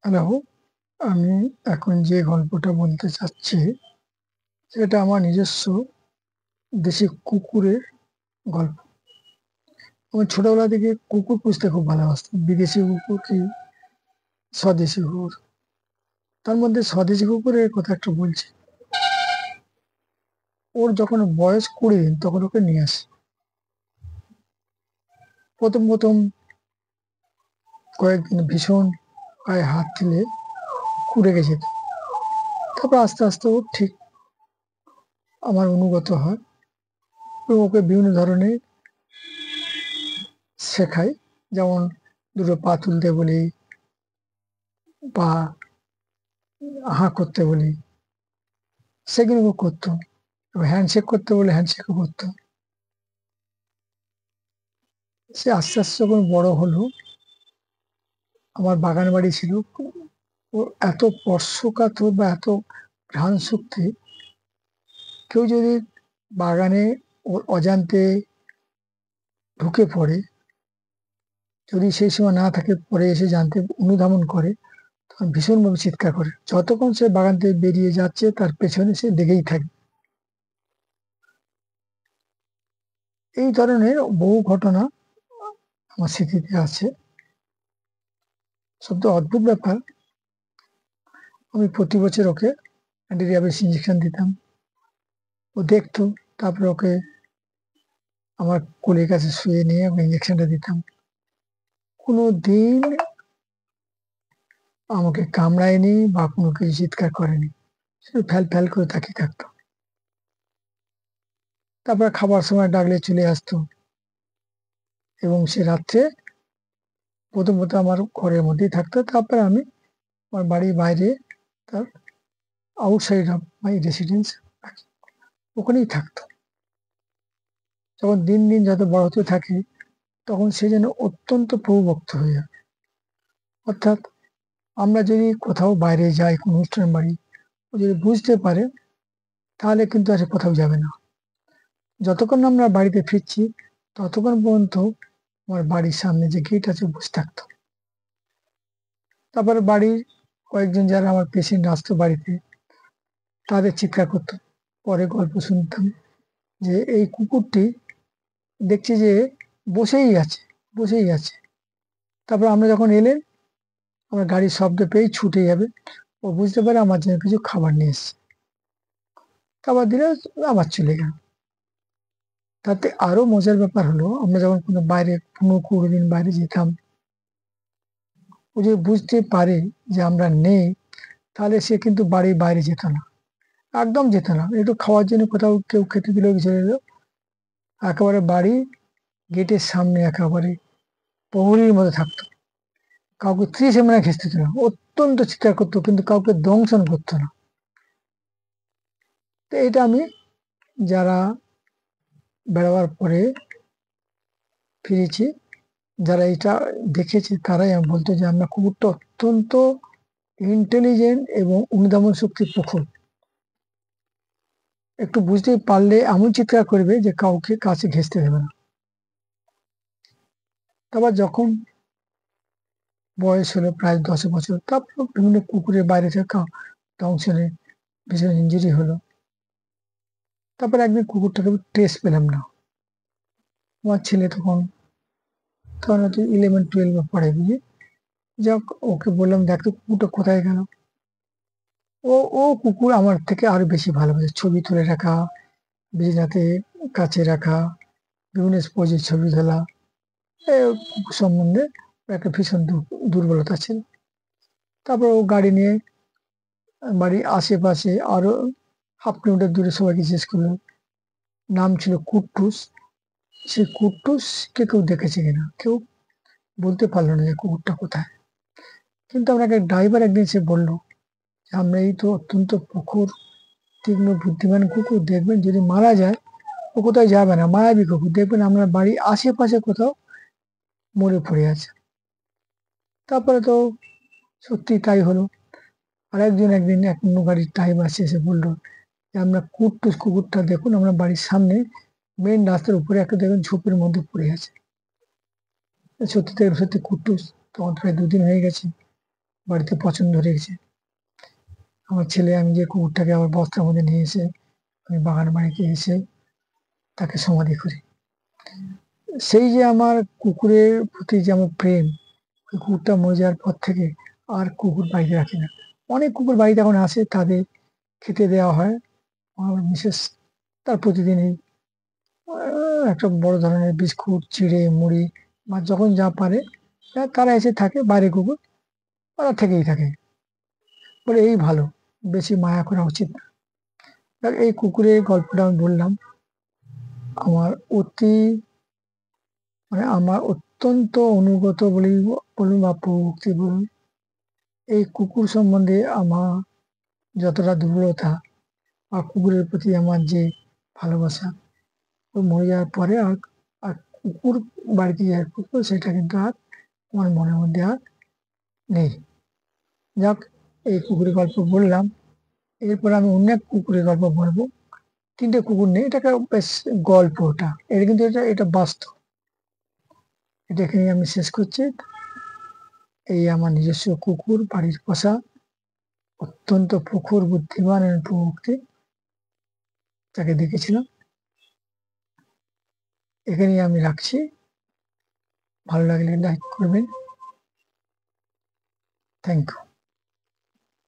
Hello, আমি এখন যে গল্পটা বলতে চাচ্ছি, সেটা আমার নিজস্ব দেশি কুকুরের গল্প। আমি ছোটবেলা থেকে কুকুর পুষতে খুব ভালোবাসতাম। বিদেশি কুকুর কি স্বদেশি কুকুর। তার মধ্যে স্বদেশি কুকুরের কথা একটু বলছি। ওর যখন বয়স 20 দিন তখন ওকে নিয়ে আসি। প্রথম কয়েকদিন ভীষণ গায়ে হাত দিলে কুড়ে গেছে। তারপর আস্তে আস্তে ও ঠিক আমার অনুগত হয় এবং ওকে বিভিন্ন ধরনের শেখাই। যেমন দুটো পা তুলতে বলি বা হাঁ করতে বলি, সেগুলো ও করতো। এবং হ্যান্ডশেক করতে বলে হ্যান্ডশেকও করতো। সে আস্তে আস্তে যখন বড় হলো, আমার বাগান বাড়ি ছিল। ও এত স্পর্শকাতর বা এত ঘ্রাণ শক্তি, কেউ যদি বাগানে ওর অজান্তে ঢুকে পড়ে, যদি সেই সময় না থাকে, পরে এসে জানতে অনুধাবন করে, তখন ভীষণভাবে চিৎকার করে। যতক্ষণ সে বাগান থেকে বেরিয়ে যাচ্ছে তার পেছনে সে লেগেই থাকে। এই ধরনের বহু ঘটনা আমার স্মৃতিতে আছে। সবচেয়ে অদ্ভুত ব্যাপার, আমি প্রতি বছর ওকে অ্যান্টি র্যাবিস ইঞ্জেকশন দিতাম। ও দেখতো, তারপরে ওকে আমার কোলের কাছে শুয়ে নিয়ে ওকে ইঞ্জেকশনটা দিতাম। কোনো দিন আমাকে কামড়ায়নি বা কোনো কিছু চিৎকার করেনি। শুধু ফ্যাল ফ্যাল করে তাকিয়ে থাকতো। তারপরে খাবার সময় ডাকলে চলে আসতো এবং সে রাত্রে প্রথমত আমার ঘরের মধ্যেই থাকতো। তারপরে আমি আমার বাড়ির বাইরে, তার আউটসাইড অফ মাই রেসিডেন্স, ওখানেই থাকতো। যখন দিন দিন যত বড় হতে থাকে, তখন সে যেন অত্যন্ত প্রভুভক্ত হয়ে যায়। অর্থাৎ আমরা যদি কোথাও বাইরে যাই, কোনো অনুষ্ঠান বাড়ি, ও যদি বুঝতে পারে, তাহলে কিন্তু আর সে কোথাও যাবে না। যতক্ষণ না আমরা বাড়িতে ফিরছি, ততক্ষণ পর্যন্ত আমার বাড়ির সামনে যে গেট আছে বসে থাকতো। তারপরে বাড়ির কয়েকজন যারা আমার পেশেন্ট আসতো বাড়িতে, তাদের চিৎকার করতো। পরে গল্প শুনতাম যে এই কুকুরটি দেখছি যে বসেই আছে, বসেই আছে। তারপর আমরা যখন এলেন, আমার গাড়ির শব্দ পেয়েই ছুটে যাবে। ও বুঝতে পারে আমার জন্য কিছু খাবার নিয়ে এসছে। খাবার দিলে আবার চলে গেল। তাতে আরো মজার ব্যাপার হলো, আমরা যখন কোনো বাইরে 15-20 দিন বাইরে যেতাম, ও যদি বুঝতে পারে যে আমরা নেই, তাহলে সে কিন্তু বাড়ির বাইরে যেত না, একদম যেত না। একটু খাওয়ার জন্য কোথাও কেউ খেতে দিল, কিছু এলো, একেবারে বাড়ি গেটের সামনে একেবারে প্রহরীর মতো থাকতো। কাউকে ত্রিসে মানে ঘেঁষতে দিত না। অত্যন্ত চিৎকার করতো, কিন্তু কাউকে দংশন করতো না। তো এটা আমি, যারা বেড়াবার পরে ফিরেছি, যারা এটা দেখেছে, তারাই আমি বলতো যে আমরা কুকুরটা অত্যন্ত ইন্টেলিজেন্ট এবং অনুধাবন শক্তি প্রখর। একটু বুঝতে পারলে এমন চিৎকার করবে যে কাউকে কাছে ঘেঁষতে দেবে না। তারপর যখন বয়স হলো প্রায় 10 বছর, তারপর বিভিন্ন কুকুরের বাইরে থেকে দংশনে ভীষণ ইঞ্জুরি হলো। তারপর একদিন কুকুরটাকে ট্রেস পেলাম না। আমার ছেলে তখন তখন হয়তো 11-12 পড়ে, বুঝি। যাক, ওকে বললাম, দেখ তো কুকুরটা কোথায় গেল। ও ও কুকুর আমার থেকে আরো বেশি ভালোবাসে ছবি তুলে রাখা, বিছানাতে কাছে রাখা, বিভিন্ন পোজের ছবি তোলা। কুকুর সম্বন্ধে ওর একটা ভীষণ দুর্বলতা ছিল। তারপর ও গাড়ি নিয়ে বাড়ির আশেপাশে আরো 1/2 কিলোমিটার দূরে সবাইকে জিজ্ঞেস করলো, নাম ছিল কুট্টুস। সেই কুট্টুসকে কেউ দেখেছে কিনা, কেউ বলতে পারলো না যে কুকুরটা কোথায়। কিন্তু আপনাকে ড্রাইভার একদিন সে বললো যে আমরা এই তো অত্যন্ত প্রখর তীক্ষ্ণ বুদ্ধিমান কুকুর, দেখবেন যদি মারা যায়, ও কোথায় যাবে না, মায়াবী কুকুর, দেখবেন আপনার বাড়ির আশেপাশে কোথাও মরে পড়ে আছে। তারপরে তো সত্যি তাই হলো। আর একদিন এক অন্য গাড়ির ড্রাইভার এসে বললো যে আমরা কুট্টুস কুকুরটা দেখুন, আমরা বাড়ির সামনে মেন রাস্তার উপরে একটা দেখুন ঝোপের মধ্যে পড়ে আছে। সত্যি থেকে সত্যি কুট্টুস। তখন প্রায় 2 দিন হয়ে গেছে। বাড়িতে পছন্দ হয়ে গেছে। আমার ছেলে আমি যে কুকুরটাকে আবার বস্তার মধ্যে নিয়ে এসে আমি বাগান বাড়িতে এসে তাকে সমাধি করি। সেই যে আমার কুকুরের প্রতি যে আমার প্রেম, ওই কুকুরটা মরে যাওয়ার পর থেকে আর কুকুর বাড়িতে রাখি না। অনেক কুকুর বাড়িতে এখন আসে, তাদের খেতে দেওয়া হয়। আমার মিসেস তার প্রতিদিনই একটা বড় ধরনের বিস্কুট, চিড়ে, মুড়ি বা যখন যা পারে তারা এসে থাকে। বাইরে কুকুর ওরা থেকেই থাকে, বলে এই ভালো, বেশি মায়া করা উচিত না। এই কুকুরের গল্পটা আমি বললাম। আমার অতি মানে আমার অত্যন্ত অনুগত বলুন বা প্রভুক্তি বলুন, এই কুকুর সম্বন্ধে আমার যতটা দুর্বলতা বা কুকুরের প্রতি আমার যে ভালোবাসা, ও মরে যাওয়ার পরে আর আর কুকুর বাড়িতে যে কুকুর, সেটা কিন্তু আর আমার মনের মধ্যে আর নেই। যাক, এই কুকুরের গল্প বললাম। এরপর আমি অন্য এক কুকুরের গল্প বলবো। 3টে কুকুর নেই, এটাকে বেশ গল্পটা, এটা কিন্তু এটা বাস্তব। এটা এখানে আমি শেষ করছি। এই আমার নিজস্ব কুকুর, বাড়ির পোষা, অত্যন্ত প্রখর বুদ্ধিমান এবং প্রভুক্তি, তাকে দেখেছিলাম। এখানেই আমি রাখছি। ভালো লাগলে লাইক করবেন। Thank you.